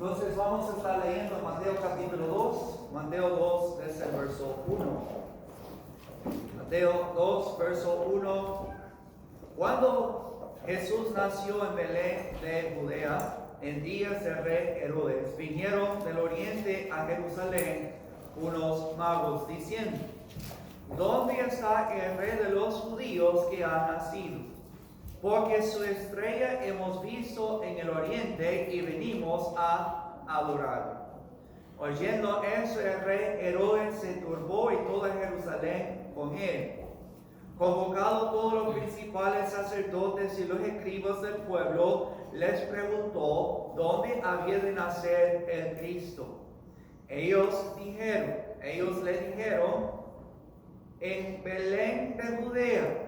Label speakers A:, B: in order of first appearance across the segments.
A: Entonces vamos a estar leyendo Mateo capítulo 2, Mateo 2 desde el verso 1. Mateo 2, verso 1. Cuando Jesús nació en Belén de Judea, en días del rey Herodes, vinieron del oriente a Jerusalén unos magos diciendo: ¿dónde está el rey de los judíos que ha nacido? Porque su estrella hemos visto en el oriente y venimos a adorarlo. Oyendo eso, el rey Herodes se turbó y toda Jerusalén con él. Convocado todos los principales sacerdotes y los escribas del pueblo, les preguntó dónde había de nacer el Cristo. Ellos le dijeron, en Belén de Judea,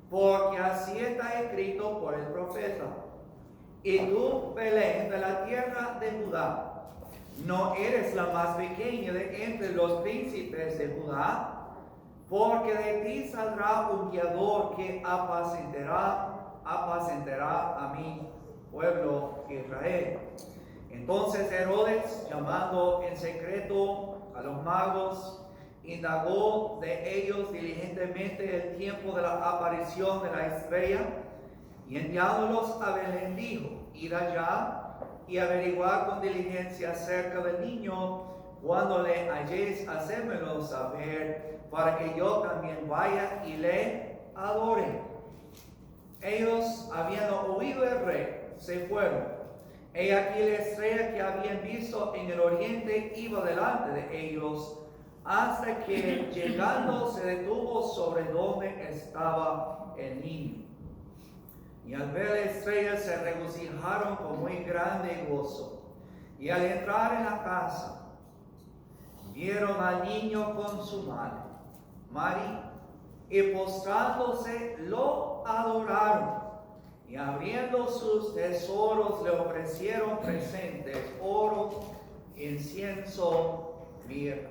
A: porque así está escrito por el profeta: y tú, Belén, de la tierra de Judá, no eres la más pequeña de entre los príncipes de Judá, porque de ti saldrá un guiador que apacentará a mi pueblo Israel. Entonces Herodes, llamando en secreto a los magos, indagó de ellos diligentemente el tiempo de la aparición de la estrella, y enviándolos a Belén dijo: id allá y averiguad con diligencia acerca del niño. Cuando le halléis, hacédmelo saber, para que yo también vaya y le adore. Ellos, habiendo oído el rey, se fueron. He aquí la estrella que habían visto en el oriente iba delante de ellos, hasta que llegando se detuvo sobre donde estaba el niño. Y al ver la estrella se regocijaron con muy grande gozo. Y al entrar en la casa, vieron al niño con su madre, María, y postrándose lo adoraron. Y abriendo sus tesoros le ofrecieron presentes: oro, incienso, mirra.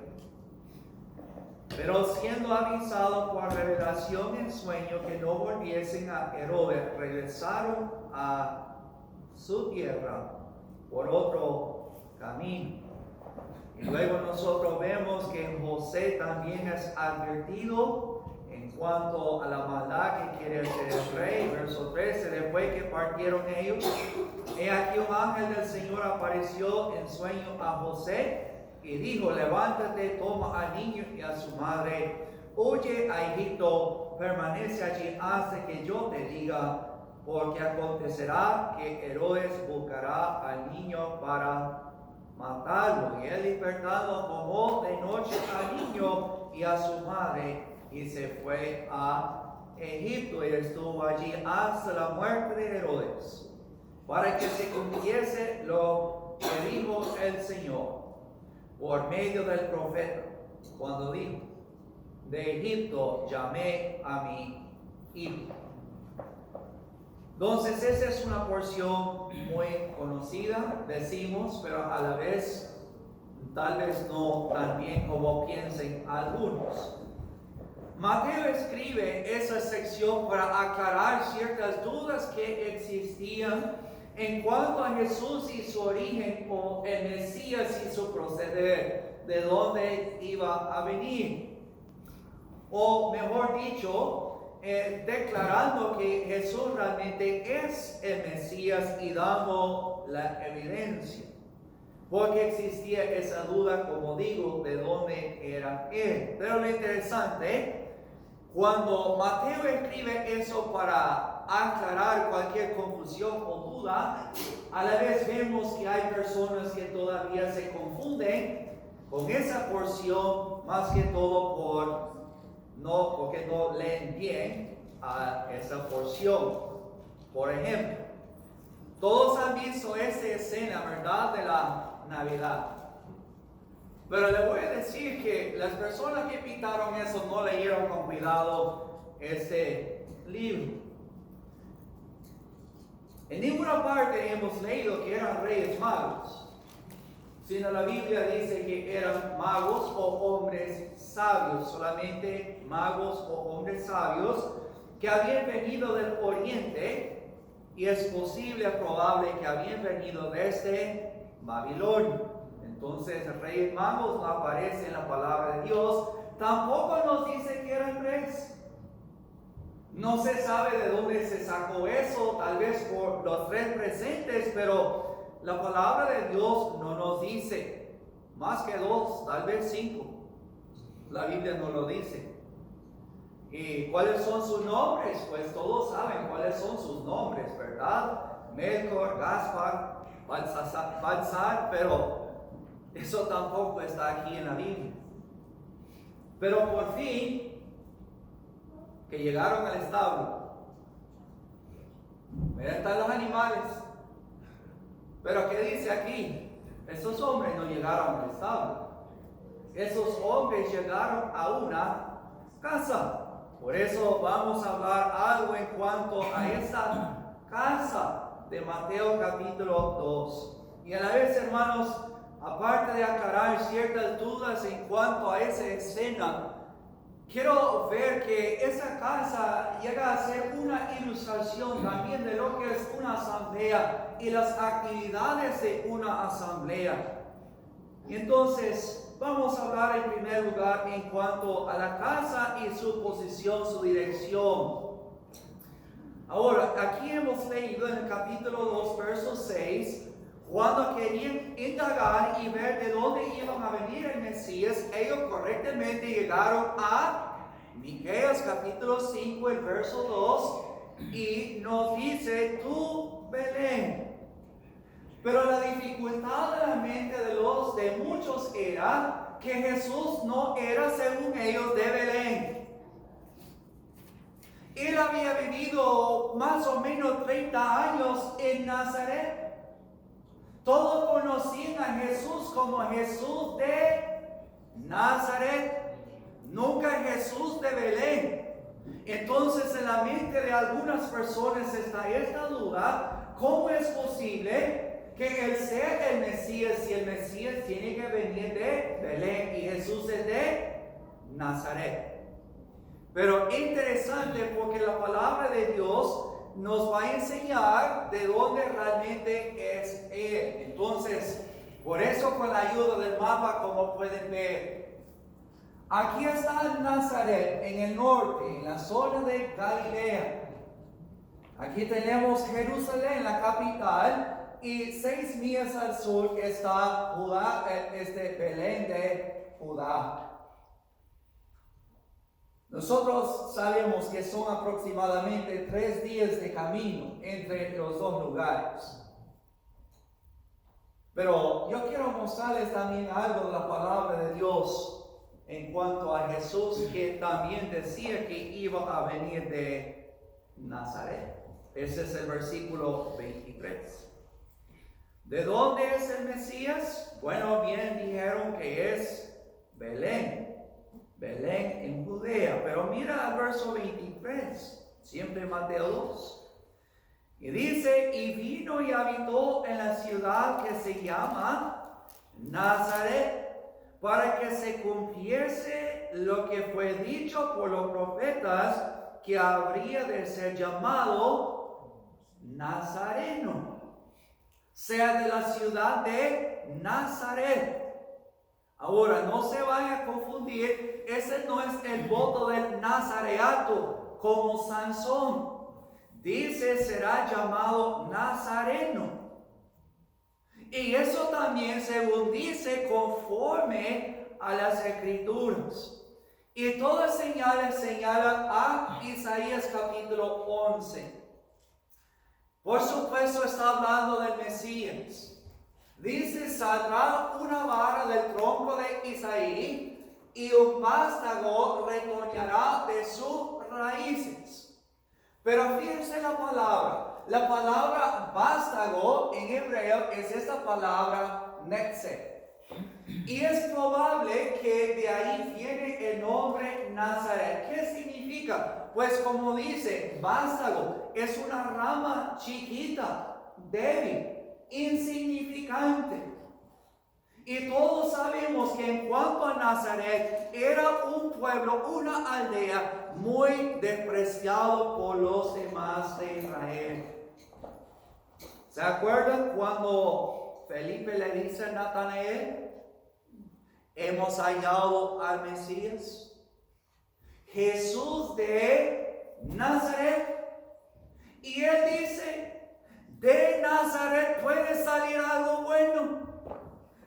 A: Pero siendo avisado por revelación en sueño que no volviesen a Herodes, regresaron a su tierra por otro camino. Y luego nosotros vemos que José también es advertido en cuanto a la maldad que quiere hacer el rey. Verso 13, después que partieron ellos, he aquí un ángel del Señor apareció en sueño a José y dijo: levántate, toma al niño y a su madre, huye a Egipto, permanece allí hasta que yo te diga, porque acontecerá que Herodes buscará al niño para matarlo. Y él, despertando, tomó de noche al niño y a su madre y se fue a Egipto, y estuvo allí hasta la muerte de Herodes, para que se cumpliese lo que dijo el Señor por medio del profeta, cuando dijo: de Egipto llamé a mi hijo. Entonces esa es una porción muy conocida, decimos, pero a la vez tal vez no tan bien como piensen algunos. Mateo escribe esa sección para aclarar ciertas dudas que existían en cuanto a Jesús y su origen, o el Mesías y su proceder, de dónde iba a venir. O mejor dicho, declarando que Jesús realmente es el Mesías y dando la evidencia. Porque existía esa duda, como digo, de dónde era él. Pero lo interesante, cuando Mateo escribe eso para aclarar cualquier confusión o duda, a la vez vemos que hay personas que todavía se confunden con esa porción, más que todo porque no leen bien a esa porción. Por ejemplo, todos han visto esta escena, ¿verdad?, de la Navidad. Pero le voy a decir que las personas que pintaron eso no leyeron con cuidado este libro. En ninguna parte hemos leído que eran reyes magos, sino la Biblia dice que eran magos o hombres sabios, solamente magos o hombres sabios que habían venido del oriente, y es posible, probable que habían venido desde Babilonia. Entonces Reyes Magos no aparece en la palabra de Dios. Tampoco nos dice que eran reyes. No se sabe de dónde se sacó eso, tal vez por los tres presentes, pero la palabra de Dios no nos dice. Más que 2, tal vez 5. La Biblia no lo dice. ¿Y cuáles son sus nombres? Pues todos saben cuáles son sus nombres, ¿verdad? Melchor, Gaspar, Balsar, pero eso tampoco está aquí en la Biblia. Pero por fin, que llegaron al establo. Miren, están los animales. Pero ¿qué dice aquí? Esos hombres no llegaron al establo. Esos hombres llegaron a una casa. Por eso vamos a hablar algo en cuanto a esa casa de Mateo capítulo 2. Y a la vez, hermanos, aparte de aclarar ciertas dudas en cuanto a esa escena, quiero ver que esa casa llega a ser una ilustración también de lo que es una asamblea y las actividades de una asamblea. Y entonces vamos a hablar en primer lugar en cuanto a la casa y su posición, su dirección. Ahora, aquí hemos leído en el capítulo 2, verso 6, cuando querían indagar y ver de dónde iban a venir el Mesías, ellos correctamente llegaron a Miqueas capítulo 5, el verso 2, y nos dice, tú, Belén. Pero la dificultad de la mente de muchos era que Jesús no era, según ellos, de Belén. Él había vivido más o menos 30 años en Nazaret. Todos conocían a Jesús como Jesús de Nazaret, nunca Jesús de Belén. Entonces en la mente de algunas personas está esta duda: ¿cómo es posible que Él sea el Mesías si el Mesías tiene que venir de Belén y Jesús es de Nazaret? Pero interesante, porque la palabra de Dios nos va a enseñar de dónde realmente es Él. Entonces, por eso con la ayuda del mapa, como pueden ver, aquí está Nazaret en el norte, en la zona de Galilea. Aquí tenemos Jerusalén, la capital, y 6 millas al sur está Judá, Belén de Judá. Nosotros sabemos que son aproximadamente 3 días de camino entre los dos lugares. Pero yo quiero mostrarles también algo de la palabra de Dios en cuanto a Jesús, que también decía que iba a venir de Nazaret. Ese es el versículo 23. ¿De dónde es el Mesías? Bueno, bien dijeron que es Belén. Belén en Judea. Pero mira al verso 23, siempre Mateo 2. Y dice, y vino y habitó en la ciudad que se llama Nazaret, para que se cumpliese lo que fue dicho por los profetas, que habría de ser llamado Nazareno, sea de la ciudad de Nazaret. Ahora, no se vaya a confundir, ese no es el voto del nazareato, como Sansón. Dice, será llamado Nazareno. Y eso también, según dice, conforme a las Escrituras. Y todas señales señalan a Isaías capítulo 11. Por supuesto está hablando del Mesías. Dice, saldrá una vara del tronco de Isaí y un vástago retoñará de sus raíces. Pero fíjense la palabra vástago en hebreo es esta palabra netze. Y es probable que de ahí viene el nombre Nazaret. ¿Qué significa? Pues como dice, vástago es una rama chiquita, débil, insignificante. Y todos sabemos que en cuanto a Nazaret, era un pueblo, una aldea muy despreciado por los demás de Israel. ¿Se acuerdan cuando Felipe le dice a Natanael, hemos hallado al Mesías, Jesús de Nazaret. Y él dice, de Nazaret puede salir algo bueno.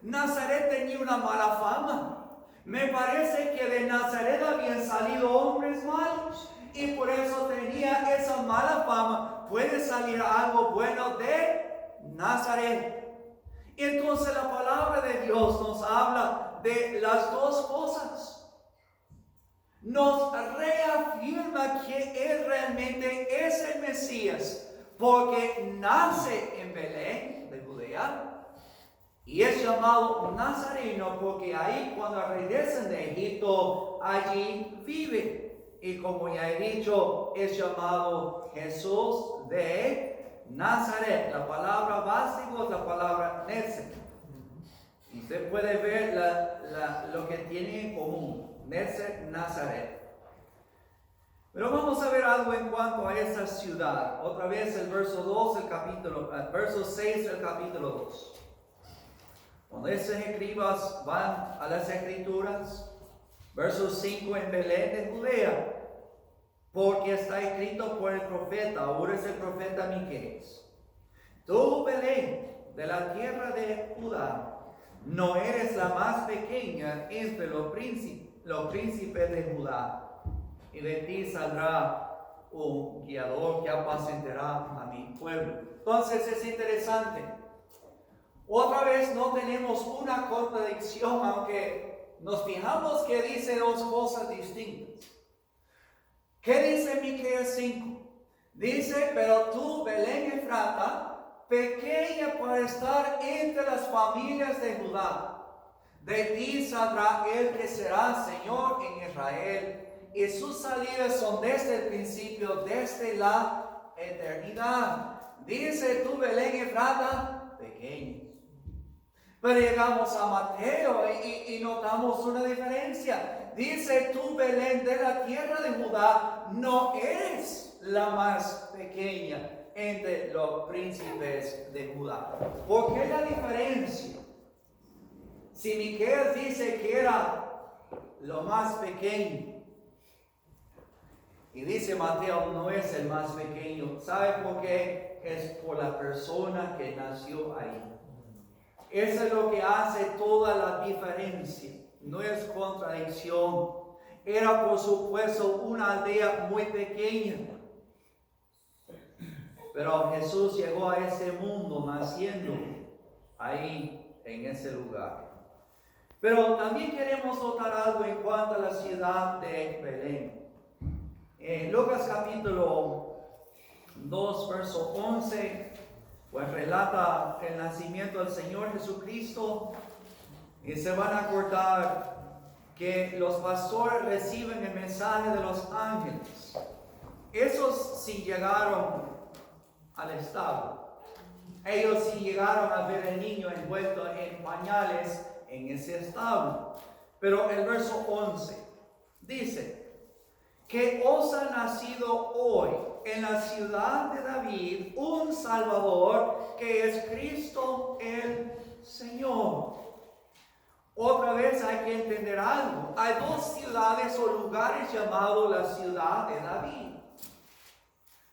A: Nazaret tenía una mala fama. Me parece que de Nazaret habían salido hombres malos y por eso tenía esa mala fama. Puede salir algo bueno de Nazaret. Y entonces la palabra de Dios nos habla de las dos cosas. Nos reafirma que Él realmente es el Mesías, porque nace en Belén de Judea y es llamado Nazareno porque ahí cuando regresan de Egipto, allí vive. Y como ya he dicho, es llamado Jesús de Nazaret. La palabra básico es la palabra Netzer. Usted puede ver lo que tiene en común. Netzer, Nazaret. Pero vamos a ver algo en cuanto a esa ciudad. Otra vez el verso 6 del capítulo 2. Cuando esos escribas van a las escrituras, verso 5, en Belén de Judea, porque está escrito por el profeta, ahora es el profeta Miqueas. Tú, Belén, de la tierra de Judá, no eres la más pequeña entre los príncipes de Judá, y de ti saldrá un guiador que apacentará a mi pueblo. Entonces es interesante. Otra vez no tenemos una contradicción, aunque nos fijamos que dice dos cosas distintas. ¿Qué dice Miqueas 5? Dice, pero tú, Belén Efrata, pequeña para estar entre las familias de Judá, de ti saldrá el que será Señor en Israel, y sus salidas son desde el principio, desde la eternidad. Dice tú, Belén Efrata, pequeña. Pero llegamos a Mateo y notamos una diferencia. Dice tú, Belén, de la tierra de Judá, no eres la más pequeña entre los príncipes de Judá. ¿Por qué la diferencia? Si Miqueas dice que era lo más pequeño, y dice Mateo no es el más pequeño, ¿sabe por qué? Es por la persona que nació ahí. Eso es lo que hace toda la diferencia. No es contradicción. Era por supuesto una aldea muy pequeña. Pero Jesús llegó a ese mundo naciendo ahí, en ese lugar. Pero también queremos notar algo en cuanto a la ciudad de Belén. En Lucas capítulo 2, verso 11, pues relata el nacimiento del Señor Jesucristo. Y se van a acordar que los pastores reciben el mensaje de los ángeles. Esos sí llegaron al establo. Ellos sí llegaron a ver al niño envuelto en pañales en ese establo. Pero el verso 11 dice que os ha nacido hoy en la ciudad de David un Salvador que es Cristo el Señor. Otra vez hay que entender algo. Hay dos ciudades o lugares llamados la ciudad de David.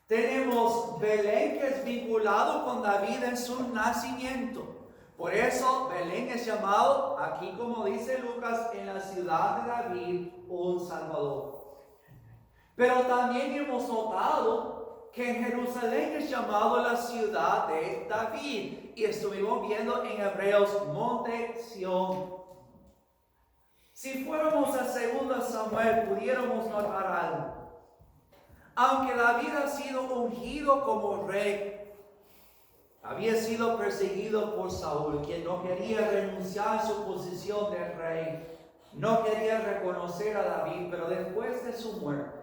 A: Tenemos Belén, que es vinculado con David en su nacimiento. Por eso Belén es llamado, aquí como dice Lucas, en la ciudad de David, un Salvador. Pero también hemos notado que Jerusalén es llamado la ciudad de David. Y estuvimos viendo en Hebreos, Monte Sión. Si fuéramos a 2 Samuel, pudiéramos notar algo. Aunque David ha sido ungido como rey, había sido perseguido por Saúl, quien no quería renunciar a su posición de rey. No quería reconocer a David, pero después de su muerte,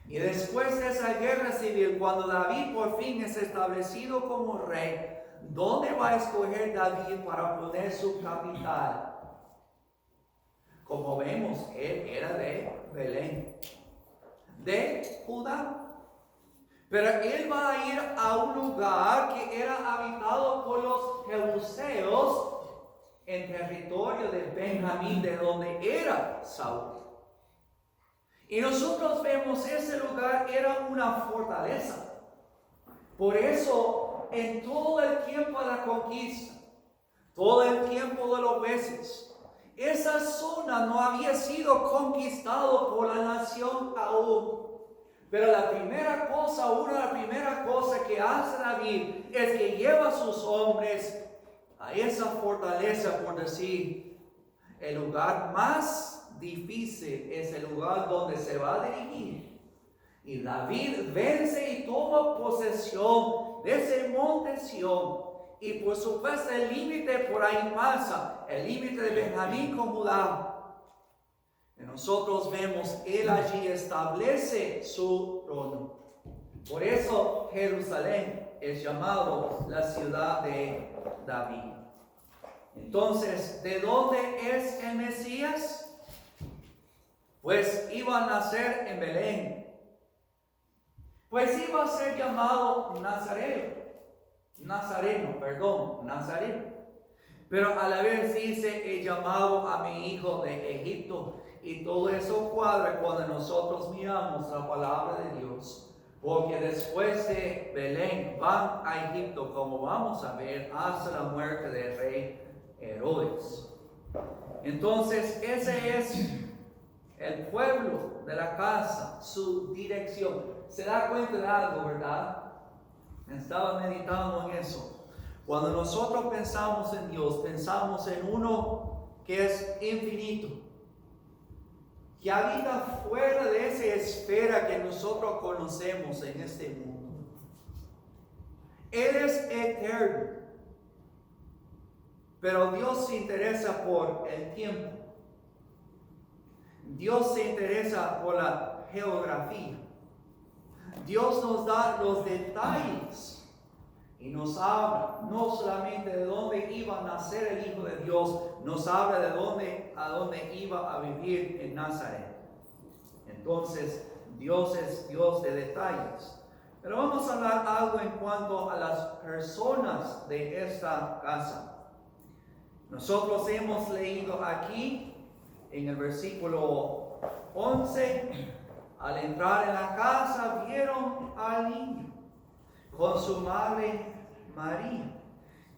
A: y después de esa guerra civil, cuando David por fin es establecido como rey, ¿dónde va a escoger David para poner su capital? Como vemos, él era de Belén, de Judá. Pero él va a ir a un lugar que era habitado por los jebuseos en territorio de Benjamín, de donde era Saúl. Y nosotros vemos ese lugar era una fortaleza. Por eso, en todo el tiempo de la conquista, todo el tiempo de los meses, esa zona no había sido conquistado por la nación aún. Pero una de las primeras cosas que hace David es que lleva a sus hombres a esa fortaleza, por decir, el lugar más difícil es el lugar donde se va a dirigir. Y David vence y toma posesión de ese monte Sión. Y por supuesto el límite por ahí pasa, el límite de Benjamín con Judá. Y nosotros vemos, él allí establece su trono. Por eso Jerusalén es llamado la ciudad de David. Entonces, ¿de dónde es el Mesías? Pues iba a nacer en Belén. Pues iba a ser llamado Nazareno. Pero a la vez dice, he llamado a mi hijo de Egipto. Y todo eso cuadra cuando nosotros miramos la palabra de Dios. Porque después de Belén van a Egipto, como vamos a ver, hasta la muerte del rey Herodes. Entonces, ese es el pueblo de la casa, su dirección. Se da cuenta de algo, ¿verdad? Estaba meditando en eso. Cuando nosotros pensamos en Dios, pensamos en uno que es infinito, que habita fuera de esa esfera que nosotros conocemos en este mundo. Él es eterno, pero Dios se interesa por el tiempo. Dios se interesa por la geografía. Dios nos da los detalles y nos habla no solamente de dónde iba a nacer el Hijo de Dios, nos habla de a dónde iba a vivir en Nazaret. Entonces, Dios es Dios de detalles. Pero vamos a hablar algo en cuanto a las personas de esta casa. Nosotros hemos leído aquí en el versículo 11, al entrar en la casa vieron al niño con su madre María.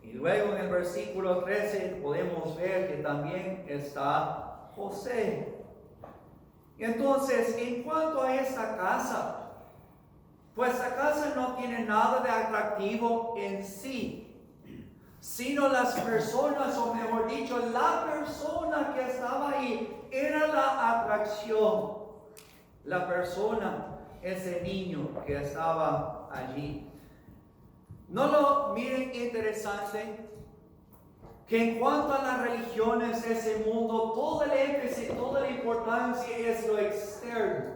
A: Y luego en el versículo 13 podemos ver que también está José. Y entonces, en cuanto a esta casa, pues la casa no tiene nada de atractivo en sí, sino las personas, o mejor dicho, la persona que estaba ahí era la atracción. La persona, ese niño que estaba allí. ¿No lo miren interesante? Que en cuanto a las religiones de ese mundo, todo el énfasis, toda la importancia es lo externo.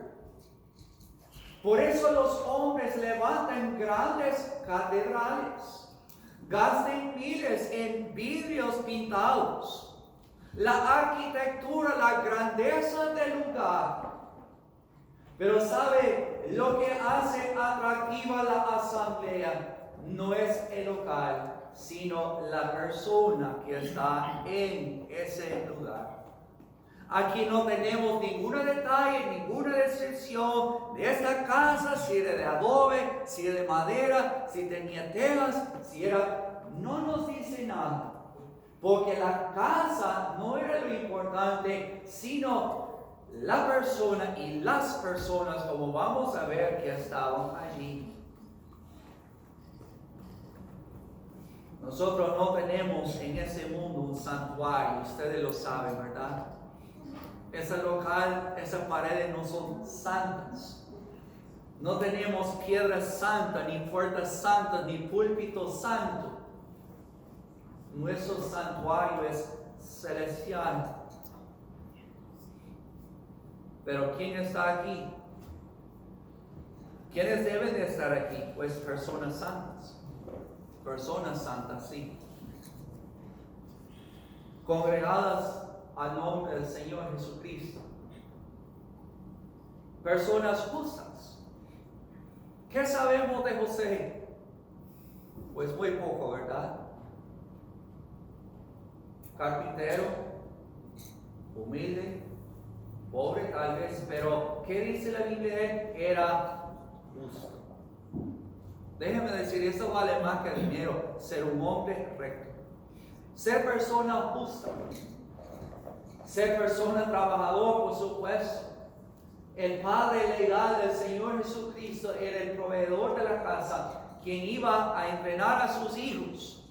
A: Por eso los hombres levantan grandes catedrales, gastan miles en vidrios pintados, la arquitectura, la grandeza del lugar. Pero ¿sabe lo que hace atractiva la asamblea? No es el local, sino la persona que está en ese lugar. Aquí no tenemos ningún detalle, ninguna descripción de esta casa, si era de adobe, si era de madera, si tenía tejas, si era... No nos dice nada, porque la casa no era lo importante, sino la persona y las personas, como vamos a ver, que estaban allí. Nosotros no tenemos en ese mundo un santuario, ustedes lo saben, ¿verdad? Ese local, esas paredes no son santas. No tenemos piedras santas, ni puertas santas, ni púlpito santo. Nuestro santuario es celestial. Pero ¿quién está aquí? ¿Quiénes deben de estar aquí? Pues personas santas. Personas santas, sí. Congregadas al nombre del Señor Jesucristo. Personas justas. ¿Qué sabemos de José? Pues muy poco, ¿verdad? Carpintero, humilde, pobre tal vez, pero ¿qué dice la Biblia de él? Era justo. Déjeme decir, eso vale más que dinero, ser un hombre recto. Ser persona justa. Ser persona trabajador, por supuesto. El padre legal del Señor Jesucristo era el proveedor de la casa, quien iba a entrenar a sus hijos.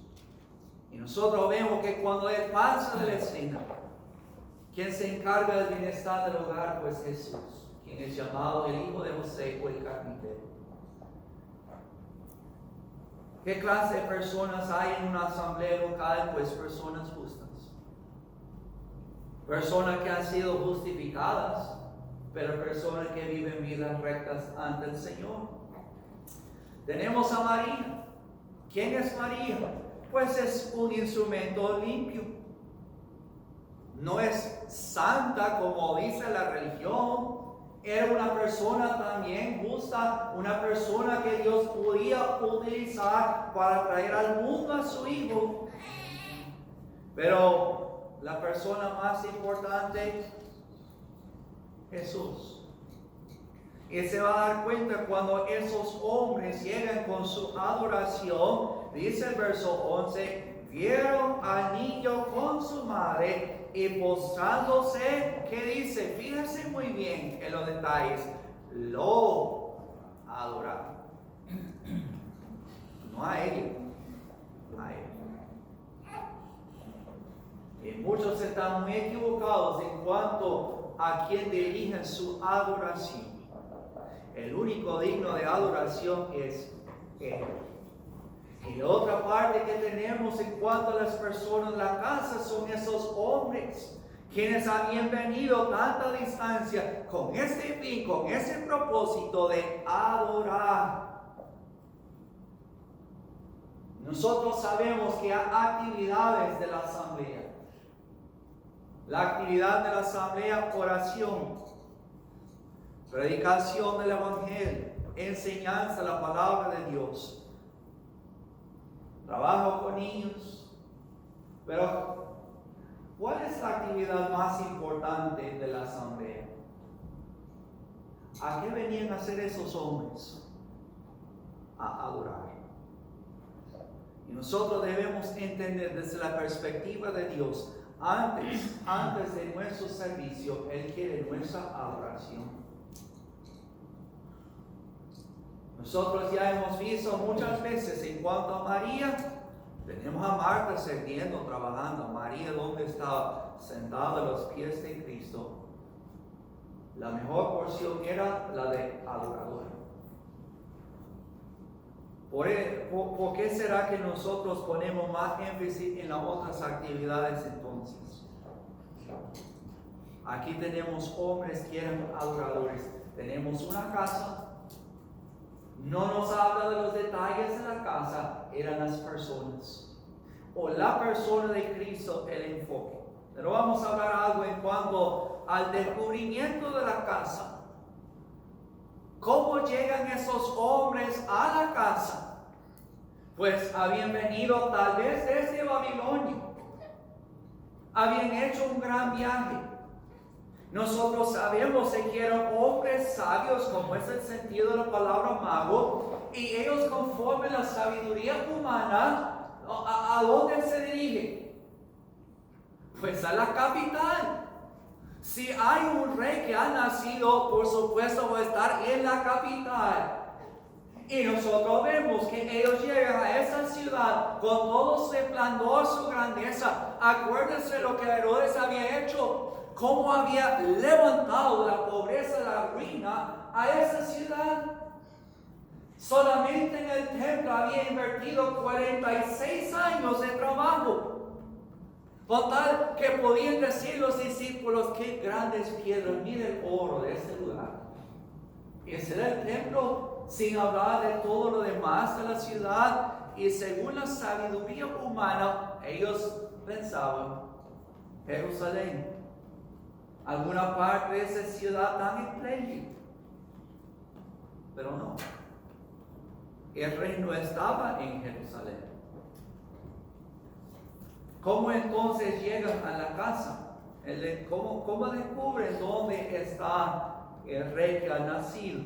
A: Y nosotros vemos que cuando Él pasa de la escena, quien se encarga del bienestar del hogar, pues Jesús, quien es llamado el hijo de José o el carpintero. ¿Qué clase de personas hay en una asamblea local? Pues personas justas. Personas que han sido justificadas, pero personas que viven vidas rectas ante el Señor. Tenemos a María. ¿Quién es María? Pues es un instrumento limpio. No es santa como dice la religión. Era una persona también justa, una persona que Dios podía utilizar para traer al mundo a su hijo. Pero la persona más importante, Jesús. Y se va a dar cuenta cuando esos hombres llegan con su adoración. Dice el verso 11, vieron al niño con su madre y postrándose, ¿qué dice? Fíjense muy bien en los detalles. Lo adoraron. No a ella, a él. Y muchos están muy equivocados en cuanto a quien dirigen su adoración. El único digno de adoración es Él. Y la otra parte que tenemos en cuanto a las personas en la casa son esos hombres quienes habían venido tanta distancia con ese fin, con ese propósito de adorar. Nosotros sabemos que hay actividades de la asamblea. La actividad de la asamblea, oración, predicación del Evangelio, enseñanza de la palabra de Dios, trabajo con niños. Pero, ¿cuál es la actividad más importante de la asamblea? ¿A qué venían a hacer esos hombres? A adorar. Y nosotros debemos entender desde la perspectiva de Dios, antes de nuestro servicio, Él quiere nuestra adoración. Nosotros ya hemos visto muchas veces en cuanto a María, tenemos a Marta sirviendo, trabajando. María, ¿dónde estaba? Sentada a los pies de Cristo. La mejor porción era la de adorador. ¿Por qué será que nosotros ponemos más énfasis en las otras actividades entonces? Aquí tenemos hombres que eran adoradores. Tenemos una casa. No nos habla de los detalles de la casa, eran las personas. O la persona de Cristo el enfoque. Pero vamos a hablar algo en cuanto al descubrimiento de la casa. ¿Cómo llegan esos hombres a la casa? Pues habían venido tal vez desde Babilonia. Habían hecho un gran viaje. Nosotros sabemos que eran hombres sabios, como es el sentido de la palabra mago, y ellos conforme la sabiduría humana, ¿a dónde se dirigen? Pues a la capital. Si hay un rey que ha nacido, por supuesto va a estar en la capital. Y nosotros vemos que ellos llegan a esa ciudad con todo su esplendor, su grandeza. Acuérdense lo que Herodes había hecho. Cómo había levantado de la pobreza, de la ruina a esa ciudad. Solamente en el templo había invertido 46 años de trabajo. Con tal que podían decir los discípulos, qué grandes piedras, mira el oro de este lugar. Y ese era el templo, sin hablar de todo lo demás de la ciudad. Y según la sabiduría humana, ellos pensaban, Jerusalén, alguna parte de esa ciudad tan espléndida. Pero no. El rey no estaba en Jerusalén. ¿Cómo entonces llegan a la casa? ¿Cómo descubren dónde está el rey que ha nacido?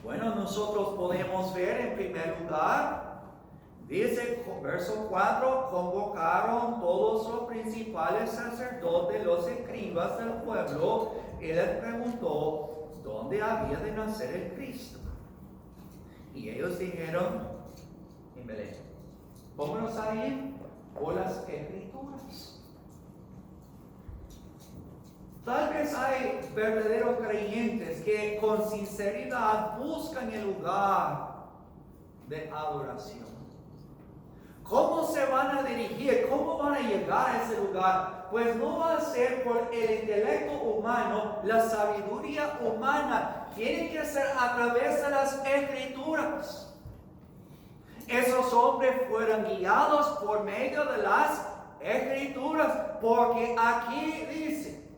A: Bueno, nosotros podemos ver en primer lugar, dice verso 4, convocaron todos los principales sacerdotes, los escribas del pueblo, y les preguntó dónde había de nacer el Cristo. Y ellos dijeron, en Belén. ¿Cómo lo sabían? Por las escrituras. Tal vez hay verdaderos creyentes que con sinceridad buscan el lugar de adoración. ¿Cómo se van a dirigir? ¿Cómo van a llegar a ese lugar? Pues no va a ser por el intelecto humano, la sabiduría humana. Tiene que ser a través de las escrituras. Esos hombres fueron guiados por medio de las escrituras, porque aquí dice,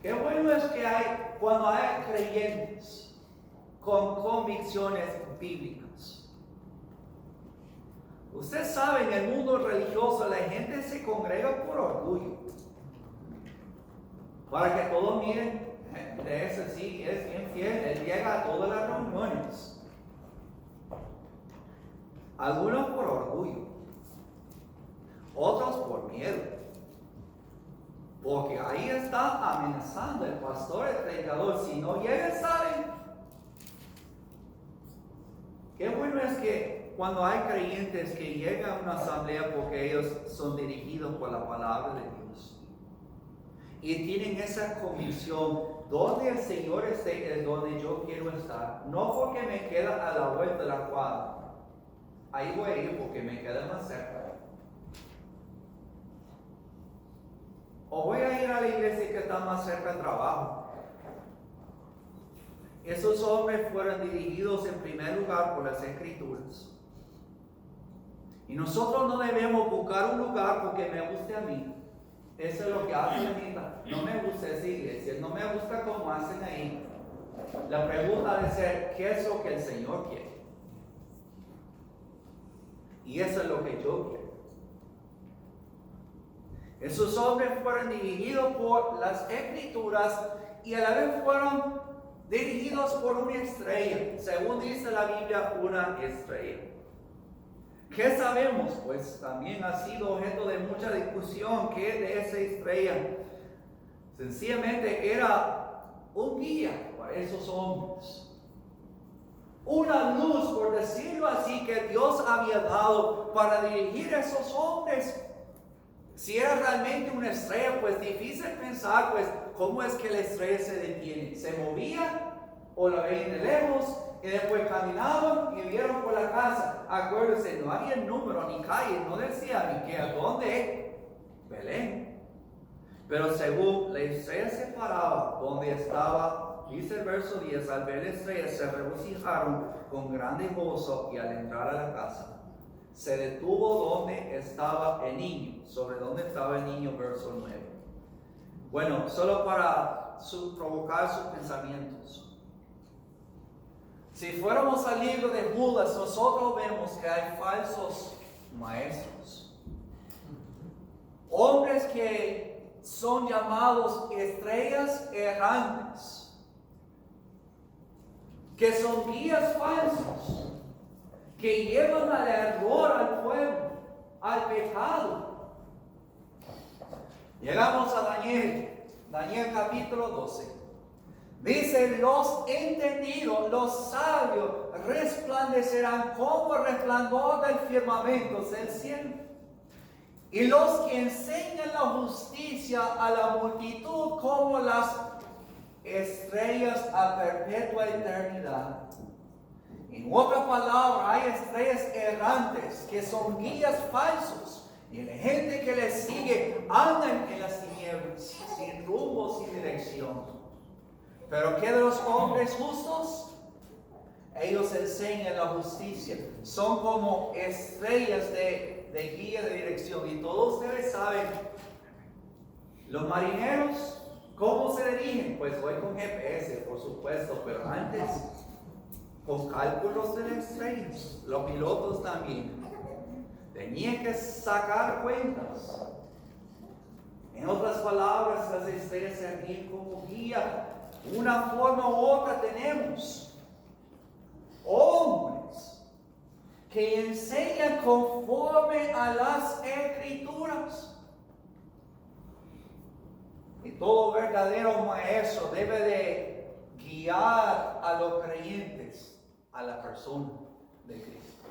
A: qué bueno es que hay cuando hay creyentes con convicciones bíblicas. Usted sabe, en el mundo religioso la gente se congrega por orgullo, para que todos miren, ese sí es bien fiel, él llega a todas las reuniones. Algunos por orgullo, otros por miedo, porque ahí está amenazando el pastor, el predicador. Si no llega, ¿saben? Qué bueno es que cuando hay creyentes que llegan a una asamblea porque ellos son dirigidos por la palabra de Dios y tienen esa convicción, donde el Señor esté es donde yo quiero estar, no porque me queda a la vuelta de la cuadra. Ahí voy a ir porque me queda más cerca. O voy a ir a la iglesia que está más cerca del trabajo. Esos hombres fueron dirigidos en primer lugar por las escrituras. Y nosotros no debemos buscar un lugar porque me guste a mí. Eso es lo que hace la vida. No me gusta esa iglesia, no me gusta cómo hacen ahí. La pregunta debe ser, ¿qué es lo que el Señor quiere? Y eso es lo que yo quiero. Esos hombres fueron dirigidos por las escrituras y a la vez fueron dirigidos por una estrella. Según dice la Biblia, una estrella. ¿Qué sabemos? Pues también ha sido objeto de mucha discusión qué de esa estrella. Sencillamente era un guía para esos hombres. Una luz, por decirlo así, que Dios había dado para dirigir a esos hombres. Si era realmente una estrella, pues difícil pensar, pues, ¿cómo es que la estrella se detiene? ¿Se movía o la veían de lejos y después caminaban y vieron por la casa? Acuérdense, no había número ni calle, no decía ni que a dónde, Belén. Pero según la estrella se paraba donde estaba, dice el verso 10, al ver la estrella se regocijaron con grande gozo y al entrar a la casa se detuvo donde estaba el niño, sobre donde estaba el niño, verso 9. Bueno, solo para provocar sus pensamientos. Si fuéramos al libro de Judas, nosotros vemos que hay falsos maestros. Hombres que son llamados estrellas errantes, que son guías falsos, que llevan al error al pueblo, al pecado. Llegamos a Daniel capítulo 12. Dice, los entendidos, los sabios, resplandecerán como el resplandor del firmamento del cielo. Y los que enseñan la justicia a la multitud como las estrellas a perpetua eternidad. En otra palabra, hay estrellas errantes que son guías falsos. Y la gente que les sigue andan en las tinieblas, sin rumbo, sin dirección. Pero ¿qué de los hombres justos? Ellos enseñan la justicia. Son como estrellas de guía de dirección. Y todos ustedes saben, los marineros, ¿cómo se dirigen? Pues voy con GPS, por supuesto, pero antes, con cálculos de las estrellas. Los pilotos también. Tenían que sacar cuentas. En otras palabras, las estrellas servían como guía. Una forma u otra tenemos hombres que enseñan conforme a las Escrituras. Y todo verdadero maestro debe de guiar a los creyentes a la persona de Cristo.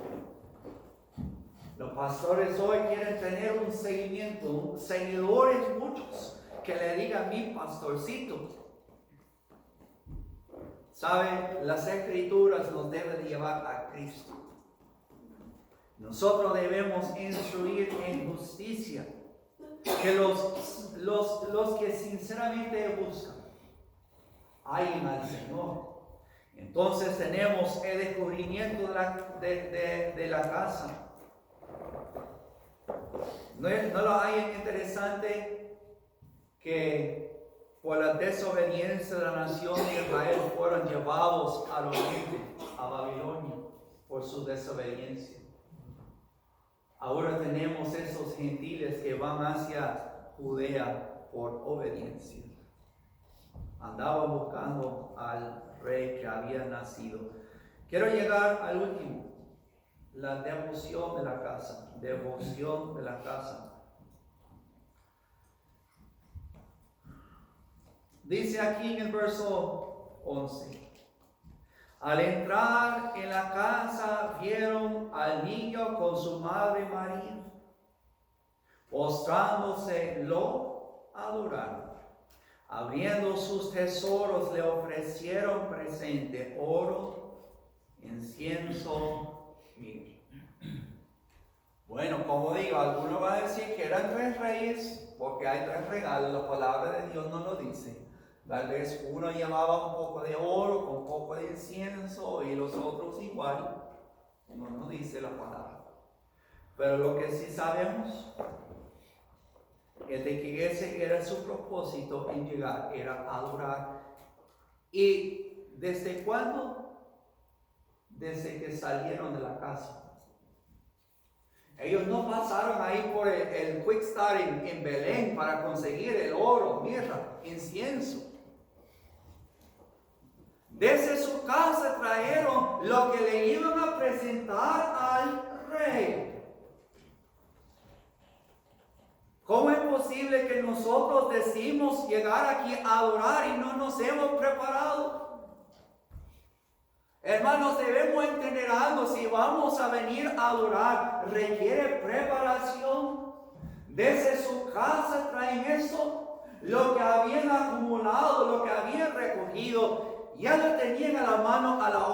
A: Los pastores hoy quieren tener un seguimiento, seguidores muchos, que le digan mi pastorcito. ¿Saben? Las Escrituras nos deben llevar a Cristo. Nosotros debemos instruir en justicia, que los que sinceramente buscan hallen al Señor. Entonces tenemos el descubrimiento de la casa. ¿No lo hay interesante que por la desobediencia de la nación de Israel fueron llevados al oriente, a Babilonia, por su desobediencia? Ahora tenemos esos gentiles que van hacia Judea por obediencia. Andaban buscando al rey que había nacido. Quiero llegar al último, la devoción de la casa. Devoción de la casa. Dice aquí en el verso 11: al entrar en la casa vieron al niño con su madre María. Postrándose lo adoraron. Abriendo sus tesoros le ofrecieron presente: oro, incienso, mirra. Bueno, como digo, algunos van a decir que eran 3 reyes, porque hay 3 regalos. La palabra de Dios no lo dice. Tal vez uno llevaba un poco de oro, con un poco de incienso, y los otros igual. No nos dice la palabra. Pero lo que sí sabemos es de que ese era su propósito en llegar, era adorar. ¿Y desde cuándo? Desde que salieron de la casa. Ellos no pasaron ahí por el Quick Start en Belén para conseguir el oro, mirra, incienso. Desde su casa trajeron lo que le iban a presentar al rey. ¿Cómo es posible que nosotros decimos llegar aquí a adorar y no nos hemos preparado? Hermanos, debemos entender algo. Si vamos a venir a adorar, requiere preparación. Desde su casa traen eso, lo que habían acumulado, lo que habían recogido, ya lo tenían a la mano a la